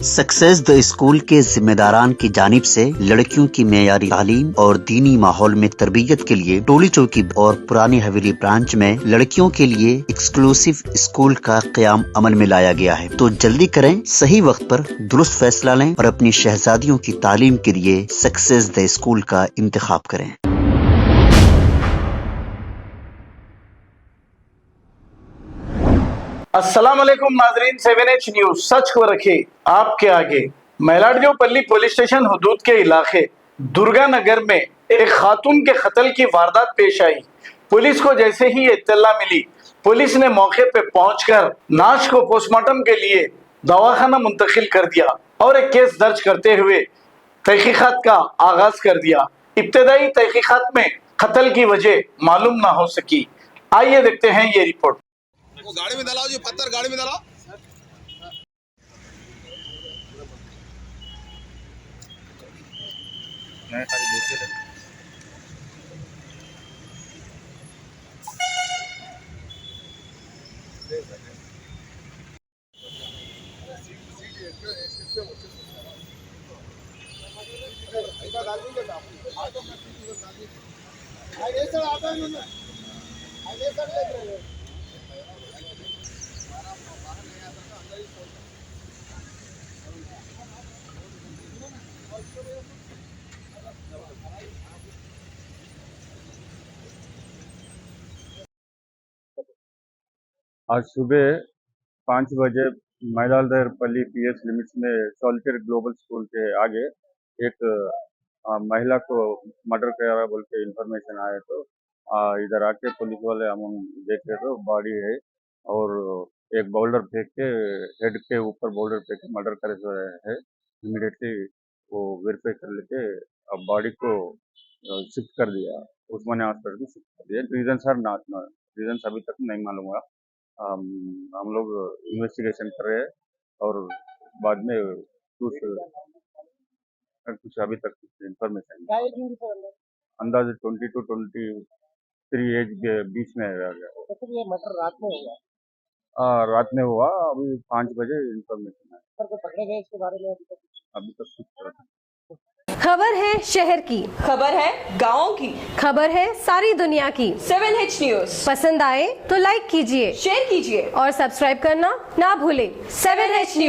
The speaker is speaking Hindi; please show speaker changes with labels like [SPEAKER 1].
[SPEAKER 1] सक्सेस द स्कूल के जिम्मेदारान की जानिब से लड़कियों की मेयारी तालीम और दीनी माहौल में तरबियत के लिए टोली चौकी और पुरानी हवेली ब्रांच में लड़कियों के लिए एक्सक्लूसिव स्कूल का क़याम अमल में लाया गया है। तो जल्दी करें, सही वक्त पर दुरुस्त फैसला लें और अपनी शहजादियों की तालीम के लिए सक्सेस द स्कूल का इंतखाब करें।
[SPEAKER 2] अस्सलाम वालेकुम नाजरीन, 7H न्यूज सच को रखे आपके आगे। मैलाडजोपल्ली पुलिस स्टेशन हुदूद के इलाके दुर्गा नगर में एक खातून के कत्ल की वारदात पेश आई। पुलिस को जैसे ही इत्तला मिली, पुलिस ने मौके पे पहुंचकर लाश को पोस्टमार्टम के लिए दवाखाना मुंतकिल कर दिया और एक केस दर्ज करते हुए तहकीकात का आगाज कर दिया। इब्तदाई तहकीकात में कत्ल की वजह मालूम ना हो सकी। आइए देखते हैं ये रिपोर्ट।
[SPEAKER 3] वो गाड़ी में डालाओ, जी पत्थर गाड़ी में डालाओ।
[SPEAKER 4] आज सुबह 5 बजे मैलाडजोपल्ली पीएस लिमिट्स में सॉलिटेयर ग्लोबल स्कूल के आगे एक महिला को मर्डर करा बोल के इन्फॉर्मेशन आया। तो इधर आके पुलिस वाले हम देखे तो बॉडी है और एक बोल्डर फेंक के हेड के ऊपर बोल्डर फेंक के मर्डर करे हुए है। इमीडिएटली वो वेरीफाई कर लेके अब बॉडी को शिफ्ट कर दिया, उस्मानिया हॉस्पिटल में शिफ्ट कर दिया। रीजन अभी तक नहीं मालूम हुआ। हम लोग इन्वेस्टिगेशन कर रहे हैं और बाद में कुछ अभी तक इंफॉर्मेशन अंदाजे 20 to 23 एज के बीच में रह गया।
[SPEAKER 5] तो ये मर्डर रात में हुआ?
[SPEAKER 4] रात में हुआ, अभी 5 बजे इंफॉर्मेशन है।
[SPEAKER 5] सर, कोई पकड़े गए इसके बारे में
[SPEAKER 4] अभी तक कुछ पता नहीं।
[SPEAKER 6] खबर है शहर की,
[SPEAKER 7] खबर है गाँव की,
[SPEAKER 6] खबर है सारी दुनिया की।
[SPEAKER 7] 7H न्यूज
[SPEAKER 6] पसंद आए तो लाइक कीजिए,
[SPEAKER 7] शेयर कीजिए
[SPEAKER 6] और सब्सक्राइब करना ना भूलें।
[SPEAKER 7] 7H news.